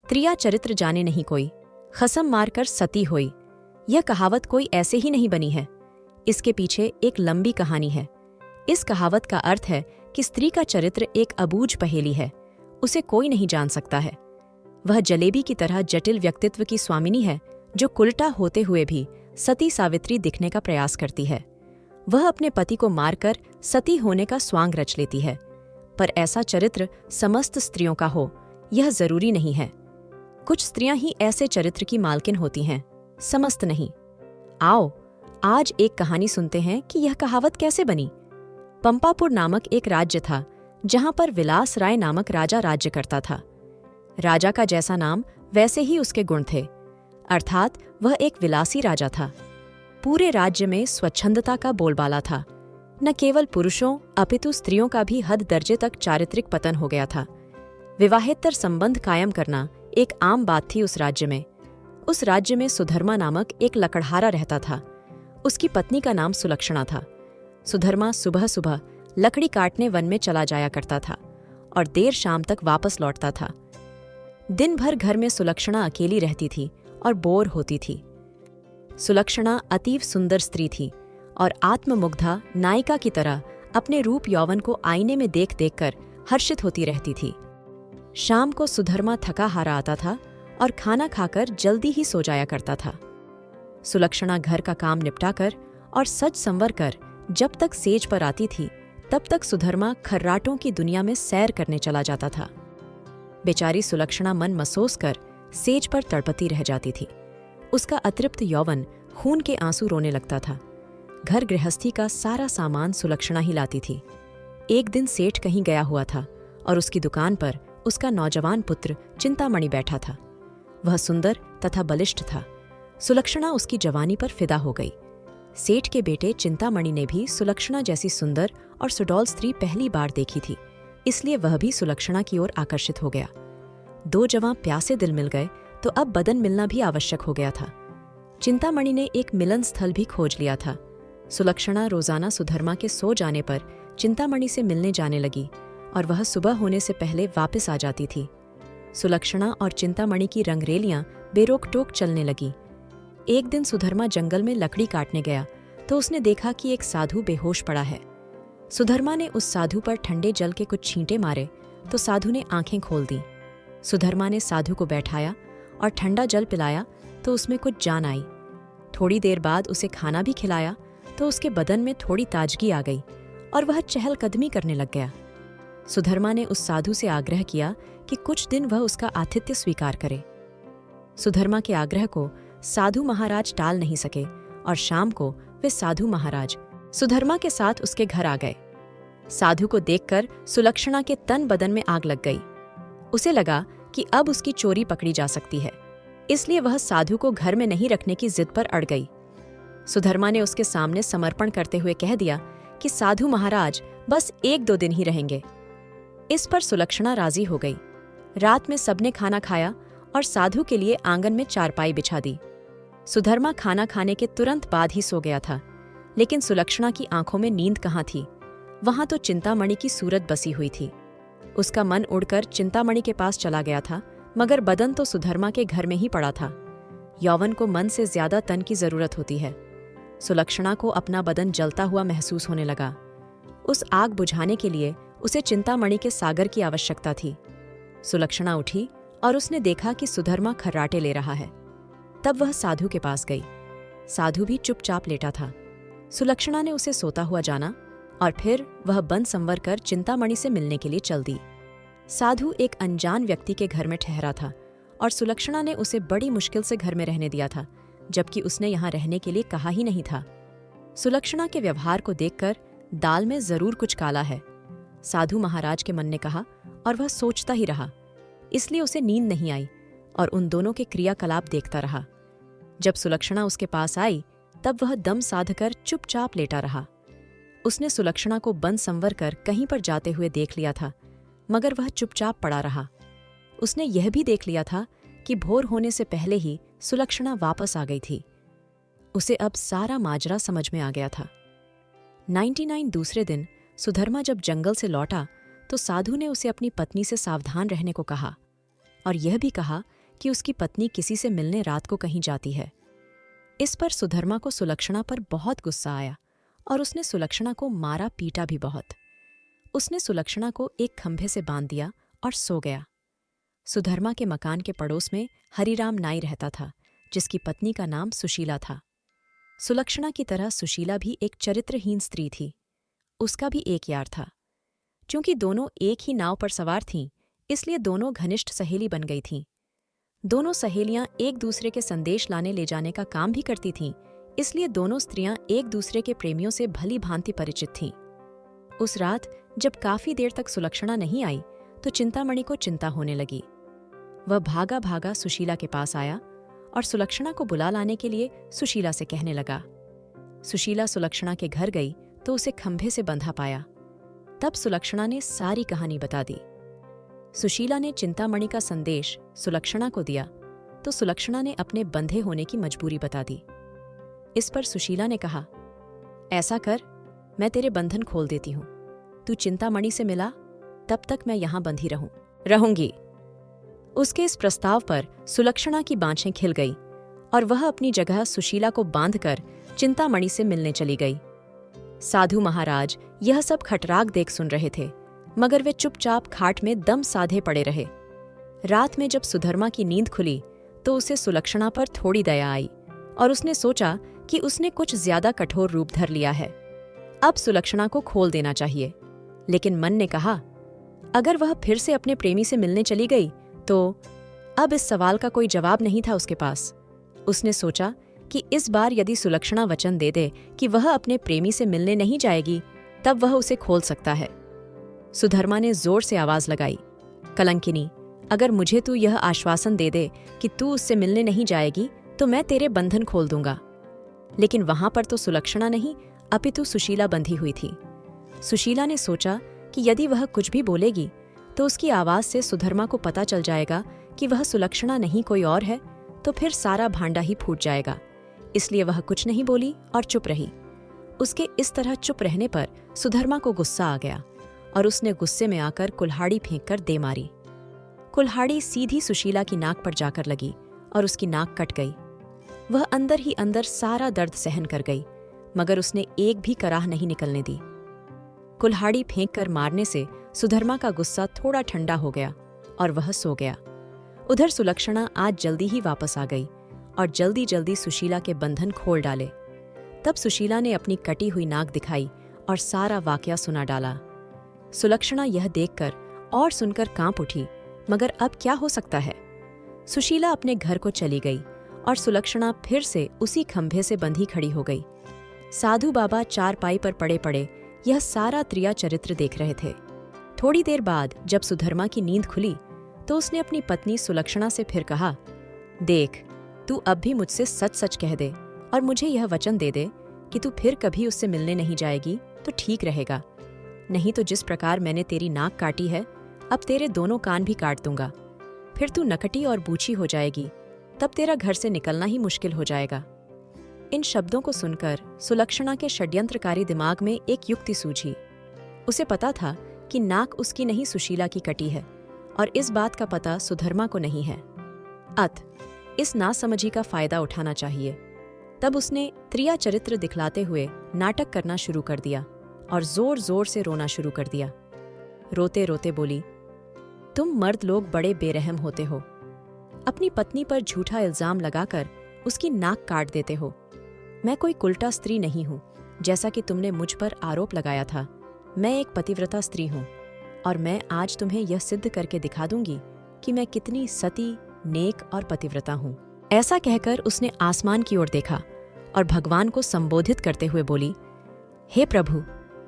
त्रिया चरित्र जाने नहीं कोई, खसम मारकर सती होई। यह कहावत कोई ऐसे ही नहीं बनी है, इसके पीछे एक लंबी कहानी है। इस कहावत का अर्थ है कि स्त्री का चरित्र एक अबूझ पहेली है, उसे कोई नहीं जान सकता है। वह जलेबी की तरह जटिल व्यक्तित्व की स्वामिनी है, जो कुलटा होते हुए भी सती सावित्री दिखने का प्रयास करती है। वह अपने पति को मारकर सती होने का स्वांग रच लेती है, पर ऐसा चरित्र समस्त स्त्रियों का हो, यह जरूरी नहीं है। कुछ स्त्रियां ही ऐसे चरित्र की मालकिन होती हैं, समस्त नहीं। आओ आज एक कहानी सुनते हैं कि यह कहावत कैसे बनी। पंपापुर नामक एक राज्य था, जहां पर विलास राय नामक राजा राज्य करता था। राजा का जैसा नाम वैसे ही उसके गुण थे, अर्थात वह एक विलासी राजा था। पूरे राज्य में स्वच्छंदता का बोलबाला था। न केवल पुरुषों अपितु स्त्रियों का भी हद दर्जे तक चारित्रिक पतन हो गया था। विवाहेतर संबंध कायम करना एक आम बात थी उस राज्य में। उस राज्य में सुधर्मा नामक एक लकड़हारा रहता था। उसकी पत्नी का नाम सुलक्षणा था। सुधर्मा सुबह सुबह लकड़ी काटने वन में चला जाया करता था और देर शाम तक वापस लौटता था। दिन भर घर में सुलक्षणा अकेली रहती थी और बोर होती थी। सुलक्षणा अतीव सुंदर स्त्री थी और आत्ममुग्धा नायिका की तरह अपने रूप यौवन को आईने में देख देखकर हर्षित होती रहती थी। शाम को सुधर्मा थका हारा आता था और खाना खाकर जल्दी ही सो जाया करता था। सुलक्षणा घर का काम निपटाकर और सज संवर कर जब तक सेज पर आती थी, तब तक सुधर्मा खर्राटों की दुनिया में सैर करने चला जाता था। बेचारी सुलक्षणा मन मसोस कर सेज पर तड़पती रह जाती थी। उसका अतृप्त यौवन खून के आंसू रोने लगता था। घर गृहस्थी का सारा सामान सुलक्षणा ही लाती थी। एक दिन सेठ कहीं गया हुआ था और उसकी दुकान पर उसका नौजवान पुत्र चिंतामणि बैठा था। वह सुंदर तथा बलिष्ठ था। सुलक्षणा उसकी जवानी पर फिदा हो गई। सेठ के बेटे चिंतामणि ने भी सुलक्षणा जैसी सुंदर और सुडौल स्त्री पहली बार देखी थी, इसलिए वह भी सुलक्षणा की ओर आकर्षित हो गया। दो जवां प्यासे दिल मिल गए तो अब बदन मिलना भी आवश्यक हो गया था। चिंतामणि ने एक मिलन स्थल भी खोज लिया था। सुलक्षणा रोजाना सुधर्मा के सो जाने पर चिंतामणि से मिलने जाने लगी और वह सुबह होने से पहले वापस आ जाती थी। सुलक्षणा और चिंतामणि की रंगरेलियां बेरोक टोक चलने लगी। एक दिन सुधर्मा जंगल में लकड़ी काटने गया तो उसने देखा कि एक साधु बेहोश पड़ा है। सुधर्मा ने उस साधु पर ठंडे जल के कुछ छींटे मारे तो साधु ने आंखें खोल दी। सुधर्मा ने साधु को बैठाया और ठंडा जल पिलाया तो उसमें कुछ जान आई। थोड़ी देर बाद उसे खाना भी खिलाया तो उसके बदन में थोड़ी ताजगी आ गई और वह चहलकदमी करने लग गया। सुधर्मा ने उस साधु से आग्रह किया कि कुछ दिन वह उसका आतिथ्य स्वीकार करे। सुधर्मा के आग्रह को साधु महाराज टाल नहीं सके और शाम को वे साधु महाराज सुधर्मा के साथ उसके घर आ गए। साधु को देखकर सुलक्षणा के तन बदन में आग लग गई। उसे लगा कि अब उसकी चोरी पकड़ी जा सकती है, इसलिए वह साधु को घर में नहीं रखने की जिद पर अड़ गई। सुधर्मा ने उसके सामने समर्पण करते हुए कह दिया कि साधु महाराज बस 1-2 दिन ही रहेंगे। इस पर सुलक्षणा राजी हो गई। रात में सबने खाना खाया और साधु के लिए आंगन में चारपाई बिछा दी। सुधर्मा खाना खाने के तुरंत बाद ही सो गया था, लेकिन सुलक्षणा की आंखों में नींद कहाँ थी। वहां तो चिंतामणि की सूरत बसी हुई थी। उसका मन उड़कर चिंतामणि के पास चला गया था, मगर बदन तो सुधर्मा के घर में ही पड़ा था। यौवन को मन से ज्यादा तन की जरूरत होती है। सुलक्षणा को अपना बदन जलता हुआ महसूस होने लगा। उस आग बुझाने के लिए उसे चिंतामणि के सागर की आवश्यकता थी। सुलक्षणा उठी और उसने देखा कि सुधर्मा खर्राटे ले रहा है। तब वह साधु के पास गई। साधु भी चुपचाप लेटा था। सुलक्षणा ने उसे सोता हुआ जाना और फिर वह बन संवर कर चिंतामणि से मिलने के लिए चल दी। साधु एक अनजान व्यक्ति के घर में ठहरा था और सुलक्षणा ने उसे बड़ी मुश्किल से घर में रहने दिया था, जबकि उसने यहाँ रहने के लिए कहा ही नहीं था। सुलक्षणा के व्यवहार को देखकर दाल में जरूर कुछ काला है, साधु महाराज के मन ने कहा, और वह सोचता ही रहा। इसलिए उसे नींद नहीं आई और उन दोनों के क्रियाकलाप देखता रहा। जब सुलक्षणा उसके पास आई तब वह दम साधकर चुपचाप लेटा रहा। उसने सुलक्षणा को बंद संवर कर कहीं पर जाते हुए देख लिया था, मगर वह चुपचाप पड़ा रहा। उसने यह भी देख लिया था कि भोर होने से पहले ही सुलक्षणा वापस आ गई थी। उसे अब सारा माजरा समझ में आ गया था। 99 दूसरे दिन सुधर्मा जब जंगल से लौटा तो साधु ने उसे अपनी पत्नी से सावधान रहने को कहा और यह भी कहा कि उसकी पत्नी किसी से मिलने रात को कहीं जाती है। इस पर सुधर्मा को सुलक्षणा पर बहुत गुस्सा आया और उसने सुलक्षणा को मारा पीटा भी बहुत। उसने सुलक्षणा को एक खंभे से बांध दिया और सो गया। सुधर्मा के मकान के पड़ोस में हरिराम नाई रहता था, जिसकी पत्नी का नाम सुशीला था। सुलक्षणा की तरह सुशीला भी एक चरित्रहीन स्त्री थी। उसका भी एक यार था। क्योंकि दोनों एक ही नाव पर सवार थीं, इसलिए दोनों घनिष्ठ सहेली बन गई थीं। दोनों सहेलियां एक दूसरे के संदेश लाने ले जाने का काम भी करती थीं, इसलिए दोनों स्त्रियां एक दूसरे के प्रेमियों से भली भांति परिचित थीं। उस रात जब काफी देर तक सुलक्षणा नहीं आई तो चिंतामणि को चिंता होने लगी। वह भागा भागा सुशीला के पास आया और सुलक्षणा को बुला लाने के लिए सुशीला से कहने लगा। सुशीला सुलक्षणा के घर गई तो उसे खंभे से बंधा पाया। तब सुलक्षणा ने सारी कहानी बता दी। सुशीला ने चिंतामणि का संदेश सुलक्षणा को दिया तो सुलक्षणा ने अपने बंधे होने की मजबूरी बता दी। इस पर सुशीला ने कहा, ऐसा कर, मैं तेरे बंधन खोल देती हूं। तू चिंतामणि से मिला, तब तक मैं यहां बंधी रहूंगी। उसके इस प्रस्ताव पर सुलक्षणा की बाँछें खिल गई और वह अपनी जगह सुशीला को बांधकर चिंतामणि से मिलने चली गई। साधु महाराज यह सब खटराग देख सुन रहे थे, मगर वे चुपचाप खाट में दम साधे पड़े रहे। रात में जब सुधर्मा की नींद खुली तो उसे सुलक्षणा पर थोड़ी दया आई और उसने सोचा कि उसने कुछ ज्यादा कठोर रूप धर लिया है। अब सुलक्षणा को खोल देना चाहिए। लेकिन मन ने कहा, अगर वह फिर से अपने प्रेमी से मिलने चली गई तो अब इस सवाल का कोई जवाब नहीं था उसके पास। उसने सोचा कि इस बार यदि सुलक्षणा वचन दे दे कि वह अपने प्रेमी से मिलने नहीं जाएगी, तब वह उसे खोल सकता है। सुधर्मा ने जोर से आवाज लगाई, कलंकिनी, अगर मुझे तू यह आश्वासन दे दे कि तू उससे मिलने नहीं जाएगी तो मैं तेरे बंधन खोल दूंगा। लेकिन वहां पर तो सुलक्षणा नहीं अपितु सुशीला बंधी हुई थी। सुशीला ने सोचा कि यदि वह कुछ भी बोलेगी तो उसकी आवाज से सुधर्मा को पता चल जाएगा कि वह सुलक्षणा नहीं कोई और है, तो फिर सारा भांडा ही फूट जाएगा। इसलिए वह कुछ नहीं बोली और चुप रही। उसके इस तरह चुप रहने पर सुधर्मा को गुस्सा आ गया और उसने गुस्से में आकर कुल्हाड़ी फेंककर दे मारी। कुल्हाड़ी सीधी सुशीला की नाक पर जाकर लगी और उसकी नाक कट गई। वह अंदर ही अंदर सारा दर्द सहन कर गई, मगर उसने एक भी कराह नहीं निकलने दी। कुल्हाड़ी फेंककर मारने से सुधर्मा का गुस्सा थोड़ा ठंडा हो गया और वह सो गया। उधर सुलक्षणा आज जल्दी ही वापस आ गई और जल्दी जल्दी सुशीला के बंधन खोल डाले। तब सुशीला ने अपनी कटी हुई नाक दिखाई और सारा वाकया सुना डाला। सुलक्षणा यह देखकर और सुनकर कांप उठी, मगर अब क्या हो सकता है। सुशीला अपने घर को चली गई और सुलक्षणा फिर से उसी खंभे से बंधी खड़ी हो गई। साधु बाबा चारपाई पर पड़े पड़े यह सारा त्रिया चरित्र देख रहे थे। थोड़ी देर बाद जब सुधर्मा की नींद खुली तो उसने अपनी पत्नी सुलक्षणा से फिर कहा, देख, तू अब भी मुझसे सच सच कह दे और मुझे यह वचन दे दे कि तू फिर कभी उससे मिलने नहीं जाएगी तो ठीक रहेगा। नहीं तो जिस प्रकार मैंने तेरी नाक काटी है, अब तेरे दोनों कान भी काट दूंगा। फिर तू नकटी और बूची हो जाएगी, तब तेरा घर से निकलना ही मुश्किल हो जाएगा। इन शब्दों को सुनकर सुलक्षणा के षड्यंत्रकारी दिमाग में एक युक्ति सूझी। उसे पता था कि नाक उसकी नहीं सुशीला की कटी है और इस बात का पता सुधर्मा को नहीं है। इस नासमझी का फायदा उठाना चाहिए। तब उसने त्रिया चरित्र दिखलाते हुए नाटक करना शुरू कर दिया और जोर जोर से रोना शुरू कर दिया। रोते रोते बोली, तुम मर्द लोग बड़े बेरहम होते हो। अपनी पत्नी पर झूठा इल्जाम लगाकर उसकी नाक काट देते हो। मैं कोई कुलटा स्त्री नहीं हूं, जैसा कि तुमने मुझ पर आरोप लगाया था। मैं एक पतिव्रता स्त्री हूं और मैं आज तुम्हें यह सिद्ध करके दिखा दूंगी कि मैं कितनी सती, नेक और पतिव्रता हूं। ऐसा कहकर उसने आसमान की ओर देखा और भगवान को संबोधित करते हुए बोली, हे प्रभु,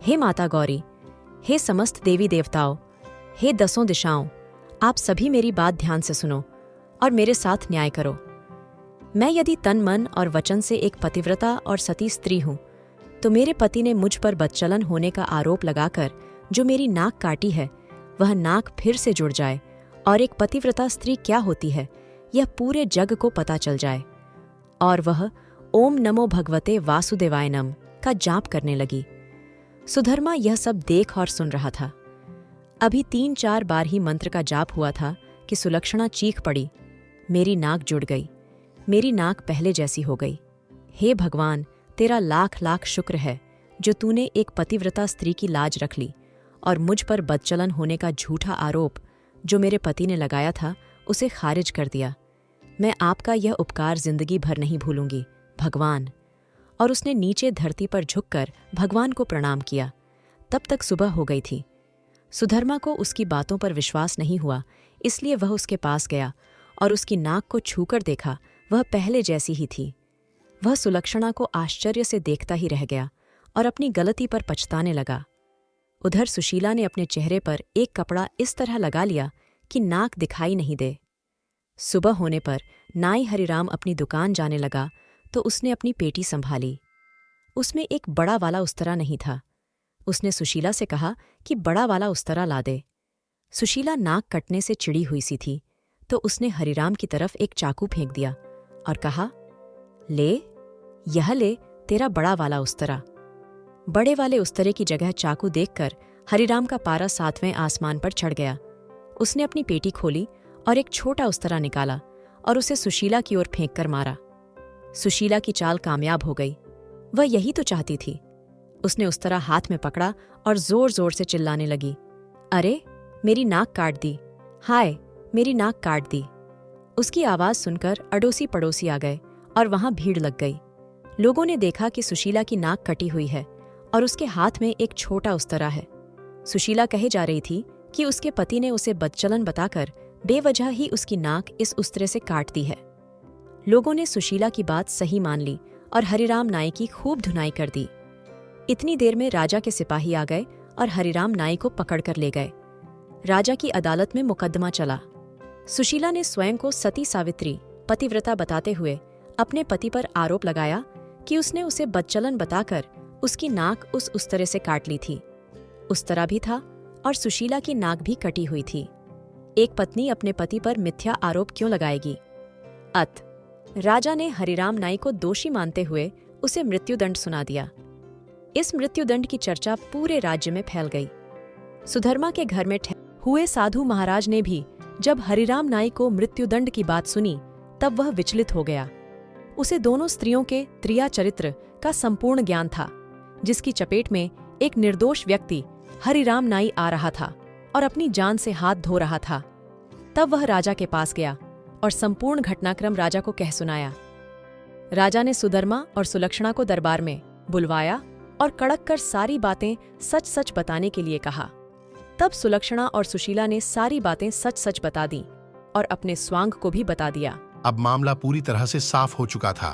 हे माता गौरी, हे समस्त देवी देवताओं, हे दसों दिशाओं, आप सभी मेरी बात ध्यान से सुनो और मेरे साथ न्याय करो। मैं यदि तन मन और वचन से एक पतिव्रता और सती स्त्री हूं, तो मेरे पति ने मुझ पर बदचलन होने का आरोप लगाकर जो मेरी नाक काटी है, वह नाक फिर से जुड़ जाए और एक पतिव्रता स्त्री क्या होती है यह पूरे जग को पता चल जाए। और वह ओम नमो भगवते वासुदेवाय नम का जाप करने लगी। सुधर्मा यह सब देख और सुन रहा था। अभी 3-4 बार ही मंत्र का जाप हुआ था कि सुलक्षणा चीख पड़ी, मेरी नाक जुड़ गई। मेरी नाक पहले जैसी हो गई। हे भगवान, तेरा लाख लाख शुक्र है जो तूने एक पतिव्रता स्त्री की लाज रख ली और मुझ पर बदचलन होने का झूठा आरोप जो मेरे पति ने लगाया था उसे खारिज कर दिया। मैं आपका यह उपकार जिंदगी भर नहीं भूलूंगी, भगवान। और उसने नीचे धरती पर झुककर भगवान को प्रणाम किया। तब तक सुबह हो गई थी। सुधर्मा को उसकी बातों पर विश्वास नहीं हुआ, इसलिए वह उसके पास गया और उसकी नाक को छूकर देखा। वह पहले जैसी ही थी। वह सुलक्षणा को आश्चर्य से देखता ही रह गया और अपनी गलती पर पछताने लगा। उधर सुशीला ने अपने चेहरे पर एक कपड़ा इस तरह लगा लिया कि नाक दिखाई नहीं दे। सुबह होने पर नाई हरिराम अपनी दुकान जाने लगा तो उसने अपनी पेटी संभाली। उसमें एक बड़ा वाला उस्तरा नहीं था। उसने सुशीला से कहा कि बड़ा वाला उस्तरा ला दे। सुशीला नाक कटने से चिड़ी हुई सी थी तो उसने हरिराम की तरफ एक चाकू फेंक दिया और कहा, ले, यह ले तेरा बड़ा वाला उस्तरा। बड़े वाले उस्तरे की जगह चाकू देखकर हरिराम का पारा 7वें आसमान पर चढ़ गया। उसने अपनी पेटी खोली और एक छोटा उस्तरा निकाला और उसे सुशीला की ओर फेंक कर मारा। सुशीला की चाल कामयाब हो गई। वह यही तो चाहती थी। उसने उस्तरा हाथ में पकड़ा और जोर जोर से चिल्लाने लगी, अरे मेरी नाक काट दी, हाय मेरी नाक काट दी। उसकी आवाज सुनकर अड़ोसी पड़ोसी आ गए और वहां भीड़ लग गई। लोगों ने देखा कि सुशीला की नाक कटी हुई है और उसके हाथ में एक छोटा उस्तरा है। सुशीला कहे जा रही थी कि उसके पति ने उसे बदचलन बताकर बेवजह ही उसकी नाक इस उस्तरे से काट दी है। लोगों ने सुशीला की बात सही मान ली और हरिराम नाई की खूब धुनाई कर दी। इतनी देर में राजा के सिपाही आ गए और हरिराम नाई को पकड़कर ले गए। राजा की अदालत में मुकदमा चला। सुशीला ने स्वयं को सती सावित्री, पतिव्रता बताते हुए अपने पति पर आरोप लगाया कि उसने उसे बदचलन बताकर उसकी नाक उस उस्तरे से काट ली थी। उस्तरा भी था और सुशीला की नाक भी कटी हुई थी। एक पत्नी अपने पति पर मिथ्या आरोप क्यों लगाएगी? राजा ने हरिराम नाई को दोषी मानते हुए उसे मृत्युदंड सुना दिया। इस मृत्युदंड की चर्चा पूरे राज्य में फैल गई। सुधर्मा के घर में हुए साधु महाराज ने भी जब हरिराम नाई को मृत्युदंड की बात सुनी तब वह विचलित हो गया। उसे दोनों स्त्रियों के त्रिया चरित्र का संपूर्ण ज्ञान था, जिसकी चपेट में एक निर्दोष व्यक्ति हरिराम नाई आ रहा था और अपनी जान से हाथ धो रहा था। तब वह राजा के पास गया और संपूर्ण घटनाक्रम राजा को कह सुनाया। राजा ने सुधर्मा और सुलक्षणा को दरबार में बुलवाया और कड़क कर सारी बातें सच सच बताने के लिए कहा। तब सुलक्षणा और सुशीला ने सारी बातें सच सच बता दी और अपने स्वांग को भी बता दिया। अब मामला पूरी तरह से साफ हो चुका था।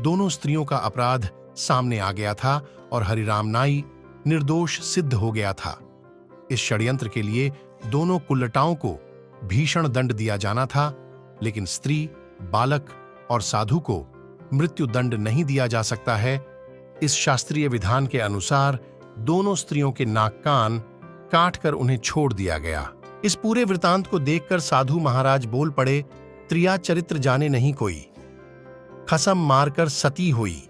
दोनों स्त्रियों का अपराध सामने आ गया था और हरिराम नाई निर्दोष सिद्ध हो गया था। इस षड्यंत्र के लिए दोनों कुल्लटाओं को भीषण दंड दिया जाना था, लेकिन स्त्री, बालक और साधु को मृत्युदंड नहीं दिया जा सकता है। इस शास्त्रीय विधान के अनुसार दोनों स्त्रियों के नाक कान काटकर उन्हें छोड़ दिया गया। इस पूरे वृतांत को देखकर साधु महाराज बोल पड़े, त्रिया चरित्र जाने नहीं कोई, खसम मारकर सती हुई।